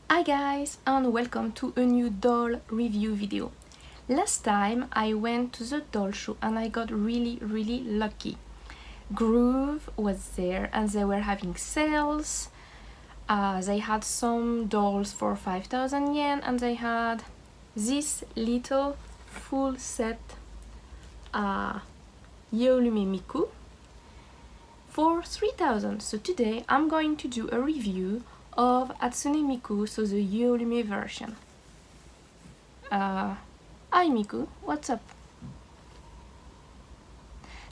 Hi guys, and welcome to a new doll review video. Last time I went to the doll show and I got really lucky. Groove was there and they were having sales. They had some dolls for 5,000 yen and they had this little full set Yeolume Miku for 3,000. So today I'm going to do a review of Hatsune Miku, so the Yeolume version. Hi Miku, what's up?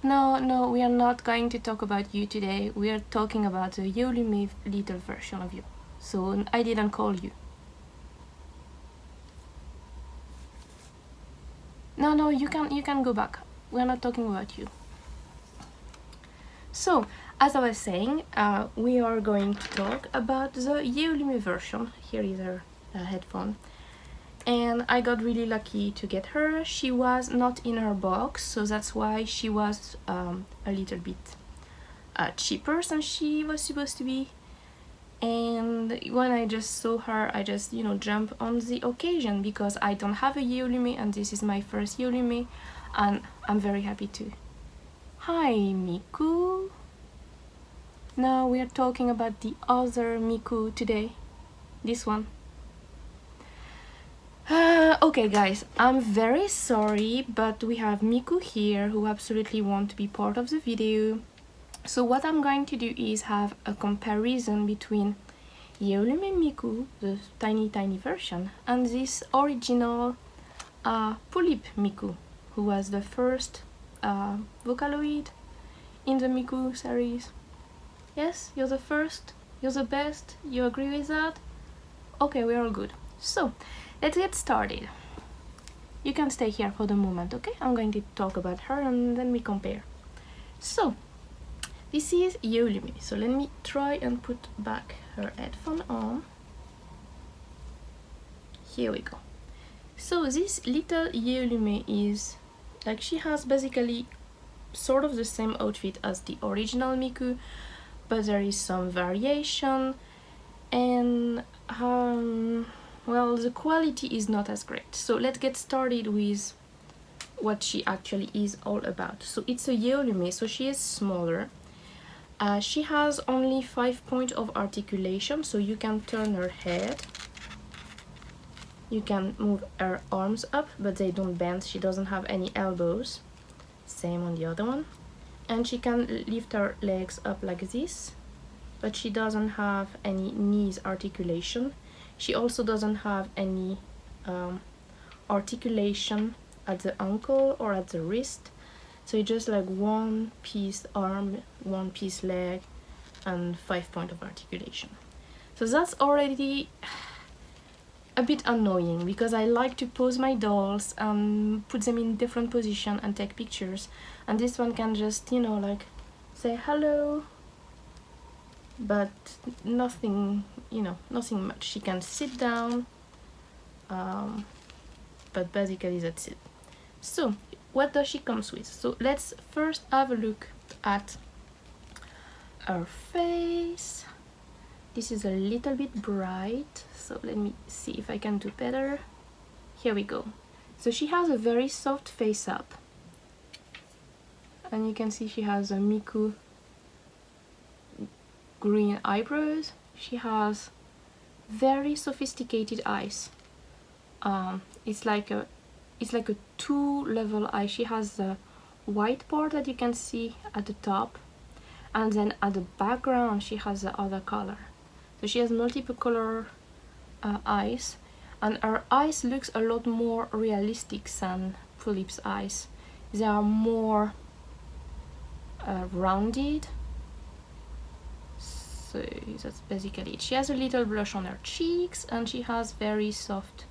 No, we are not going to talk about you today. We are talking about the Yeolume little version of you. So I didn't call you. No, you can go back. We are not talking about you. So, as I was saying, we are going to talk about the Yeolume version. Here is her headphone. And I got really lucky to get her. She was not in her box, so that's why she was a little bit cheaper than she was supposed to be. And when I just saw her, I just, jumped on the occasion because I don't have a Yeolume and this is my first Yeolume and I'm very happy too. Hi Miku. No, we are talking about the other Miku today. This one. Okay guys, I'm very sorry, but we have Miku here who absolutely want to be part of the video. So what I'm going to do is have a comparison between Yeolume Miku, the tiny version, and this original Pullip Miku, who was the first Vocaloid in the Miku series. Yes, you're the first, you're the best, you agree with that? Okay, we're all good. So, let's get started. You can stay here for the moment, okay? I'm going to talk about her and then we compare. So, this is Yeolume. So let me try and put back her headphone on. Here we go. So this little Yeolume is, like, she has basically sort of the same outfit as the original Miku, but there is some variation and well, the quality is not as great. So let's get started with what she actually is all about. So it's a Yeolume, so she is smaller. She has only 5 points of articulation, so you can turn her head. You can move her arms up, but they don't bend. She doesn't have any elbows. Same on the other one. And she can lift her legs up like this, but she doesn't have any knees articulation. She also doesn't have any articulation at the ankle or at the wrist. So it's just like one piece arm, one piece leg, and 5 points of articulation. So that's already a bit annoying because I like to pose my dolls and put them in different positions and take pictures. And this one can just, like say hello, but nothing, nothing much. She can sit down, but basically that's it. So what does she comes with? So let's first have a look at her face. This is a little bit bright, so let me see if I can do better. Here we go. So she has a very soft face up, and you can see she has a Miku green eyebrows. She has very sophisticated eyes. It's like a 2-level eye. She has the white part that you can see at the top, and then at the background she has the other color. So she has multiple color eyes, and her eyes looks a lot more realistic than Pullip's eyes. They are more rounded. So that's basically it. She has a little blush on her cheeks and she has very soft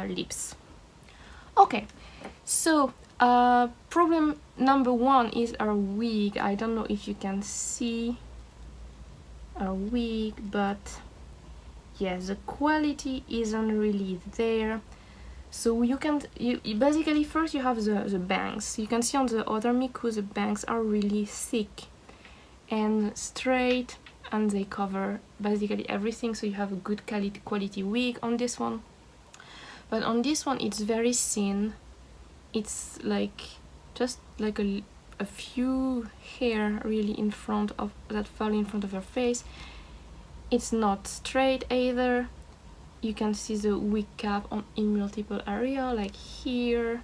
lips. Okay, so problem number 1 is her wig. I don't know if you can see her wig, but yes, the quality isn't really there. So you basically first you have the bangs. You can see on the other Miku the bangs are really thick and straight and they cover basically everything, so you have a good quality wig on this one. But on this one it's very thin. It's like just like a few hair really in front of that fall in front of your face. It's not straight either. You can see the wig cap in multiple area, like here,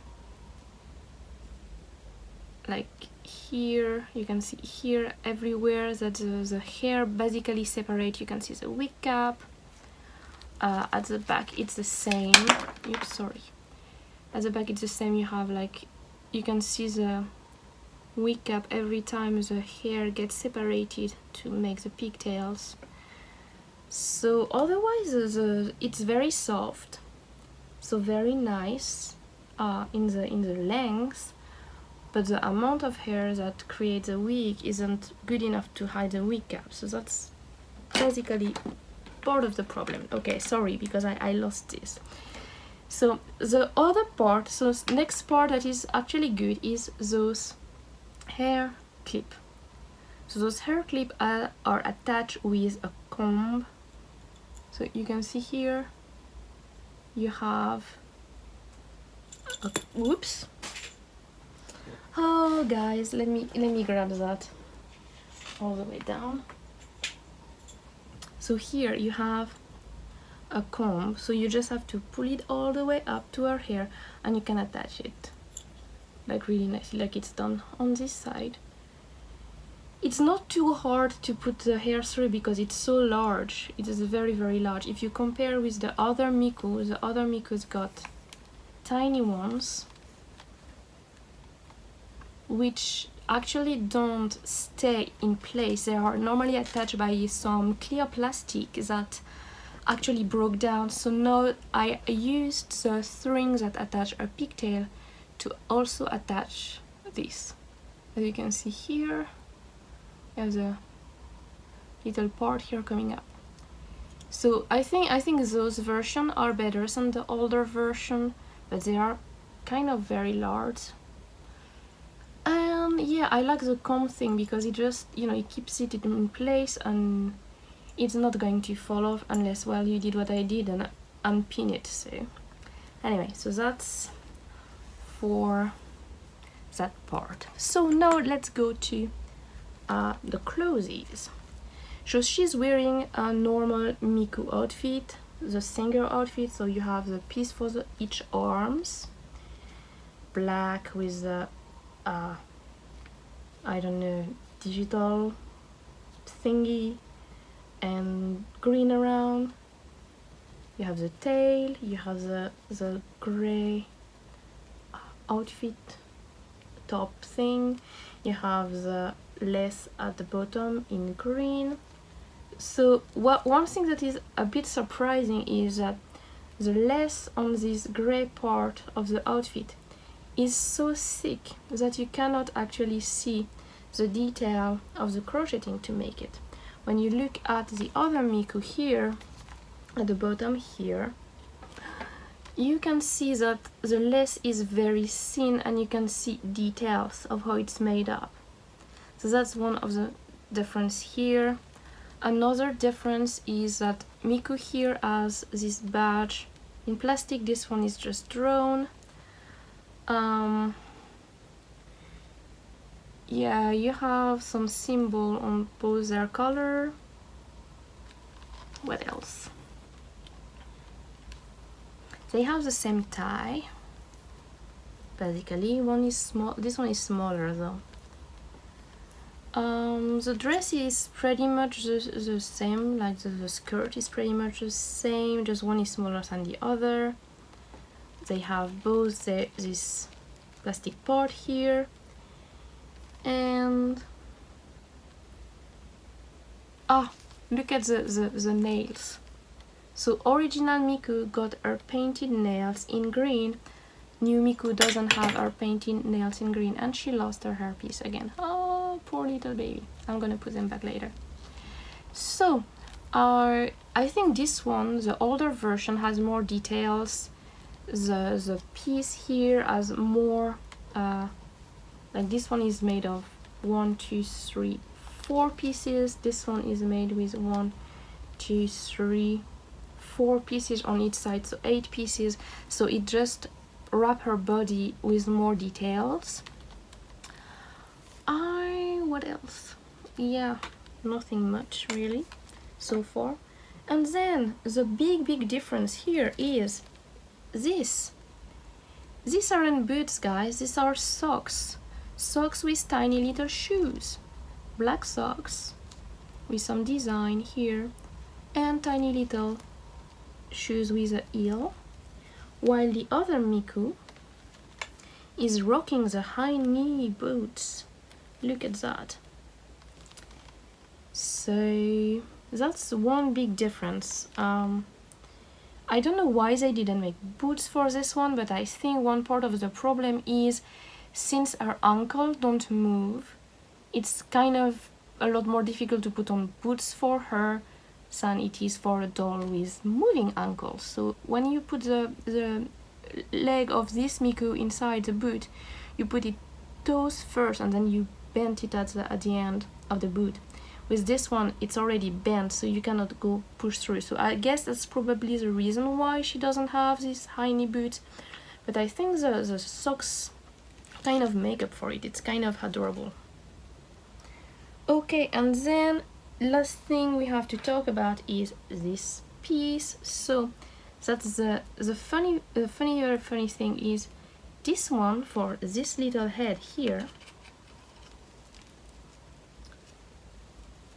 like here. You can see here everywhere that the hair basically separate. You can see the wig cap. At the back it's the same. Oops, sorry. At the back it's the same. You have like, you can see the wig cap every time the hair gets separated to make the pigtails. So otherwise it's very soft, so very nice in the length, but the amount of hair that creates a wig isn't good enough to hide the wig cap, so that's basically part of the problem. Okay, sorry, because I lost this. So the other part, so next part that is actually good is those hair clip. So those hair clip are attached with a comb. So you can see here you have a, whoops. Oh guys, let me grab that all the way down. So here you have a comb, so you just have to pull it all the way up to her hair and you can attach it like really nicely, like it's done on this side. It's not too hard to put the hair through because it's so large. It is very, very large. If you compare with the other Miku's got tiny ones which actually don't stay in place. They are normally attached by some clear plastic that actually broke down. So now I used the string that attach a pigtail to also attach this. As you can see here, there's a little part here coming up. So I think those versions are better than the older version, but they are kind of very large. And yeah, I like the comb thing because it just, you know, it keeps it in place and it's not going to fall off unless, well, you did what I did and unpin it. So anyway, so that's for that part. So now let's go to the clothes. So she's wearing a normal Miku outfit, the singer outfit. So you have the piece for each arms, black with the I don't know, digital thingy, and green around. You have the tail, you have the gray outfit top thing, you have the lace at the bottom in green. So one thing that is a bit surprising is that the lace on this gray part of the outfit is so thick that you cannot actually see the detail of the crocheting to make it. When you look at the other Miku here, at the bottom here, you can see that the lace is very thin and you can see details of how it's made up. So that's one of the difference here. Another difference is that Miku here has this badge in plastic. This one is just drawn. Yeah, you have some symbol on both their color. What else? They have the same tie. Basically, one is small. This one is smaller though. The dress is pretty much the same, like the skirt is pretty much the same, just one is smaller than the other. They have both this plastic part here, and look at the nails. So original Miku got her painted nails in green. New Miku doesn't have her painted nails in green, and she lost her hairpiece again. Oh, poor little baby. I'm gonna put them back later. So I think this one, the older version, has more details. The piece here has more like this one is made of 1, 2, 3, 4 pieces. This one is made with 1, 2, 3, 4 pieces on each side, so 8 pieces. So it just wrap her body with more details. What else? Yeah, nothing much really so far. And then the big difference here is this. These aren't boots, guys, these are socks. Socks with tiny little shoes. Black socks with some design here and tiny little shoes with a heel. While the other Miku is rocking the high knee boots. Look at that. So that's one big difference. I don't know why they didn't make boots for this one, but I think one part of the problem is since her ankle don't move, it's kind of a lot more difficult to put on boots for her than it is for a doll with moving ankles. So when you put the leg of this Miku inside the boot, you put it toes first and then you bend it at the end of the boot. With this one, it's already bent, so you cannot go push through. So I guess that's probably the reason why she doesn't have these high knee boots. But I think the socks kind of make up for it. It's kind of adorable. Okay, and then last thing we have to talk about is this piece. So that's the funny thing is this one for this little head here.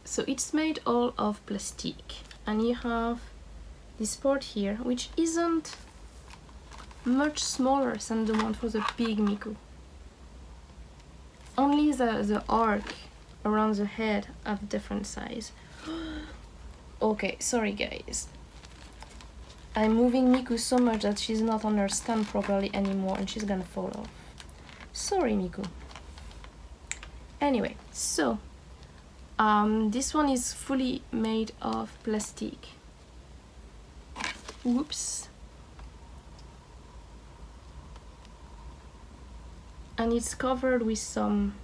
So it's made all of plastic, and you have this part here which isn't much smaller than the one for the big Miku. Only the arc around the head have different size. Okay, sorry guys. I'm moving Miku so much that she's not on her stand properly anymore and she's gonna fall off. Sorry Miku. Anyway, so this one is fully made of plastic. Whoops. And it's covered with some,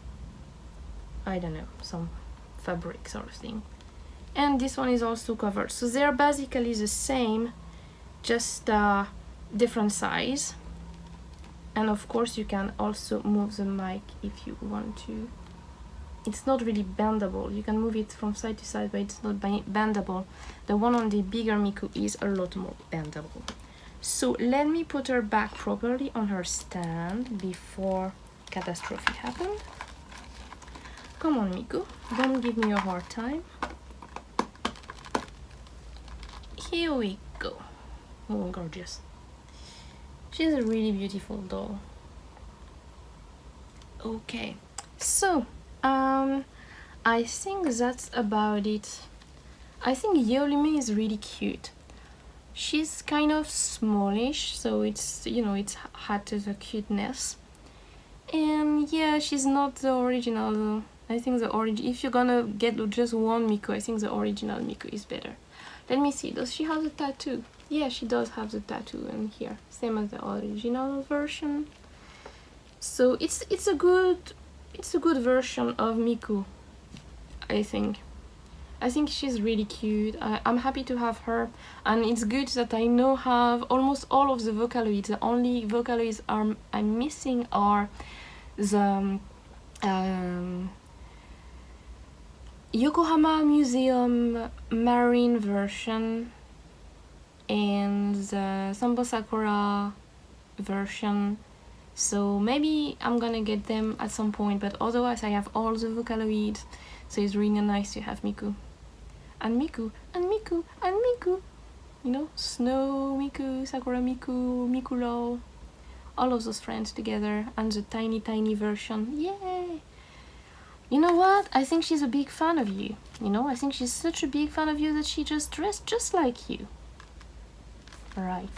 I don't know, some fabric sort of thing. And this one is also covered. So they're basically the same, just different size. And of course you can also move the mic if you want to. It's not really bendable. You can move it from side to side, but it's not bendable. The one on the bigger Miku is a lot more bendable. So let me put her back properly on her stand before catastrophe happened. Come on Miku, don't give me a hard time. Here we go. Oh, gorgeous. She's a really beautiful doll. Okay, so I think that's about it. I think Yeolume is really cute. She's kind of smallish, so it's, you know, it's had to the cuteness. And yeah, she's not the original though. I think the if you're gonna get just one Miku, I think the original Miku is better. Let me see, does she have the tattoo? Yeah, she does have the tattoo in here, same as the original version. So it's a good version of Miku, I think. I think she's really cute. I'm happy to have her, and it's good that I now have almost all of the Vocaloids. The only Vocaloids I'm missing are the Yokohama Museum Marine version and the Sambo Sakura version. So maybe I'm gonna get them at some point, but otherwise I have all the Vocaloids, so it's really nice to have Miku. And Miku, and Miku, and Miku! You know, Snow Miku, Sakura Miku, Miku Doll, all of those friends together, and the tiny version. Yay! You know what? I think she's a big fan of you. You know, I think she's such a big fan of you that she just dressed just like you. Right.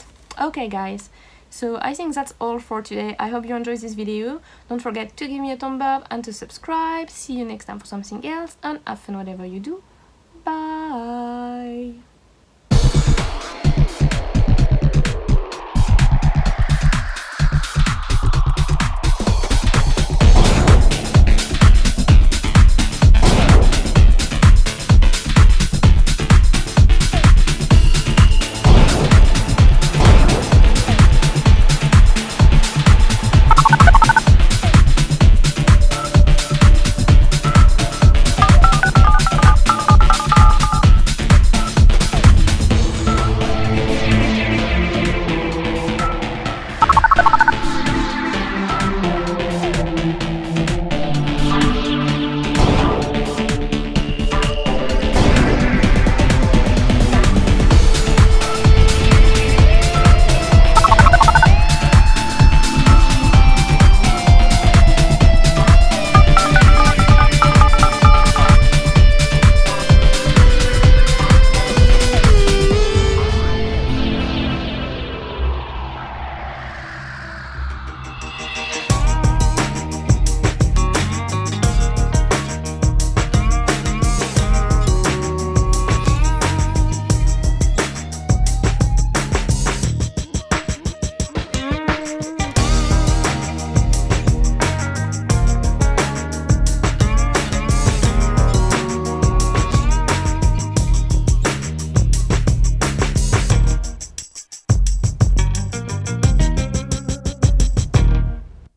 Okay, guys. So I think that's all for today. I hope you enjoyed this video. Don't forget to give me a thumb up and to subscribe. See you next time for something else, and have fun whatever you do. Bye!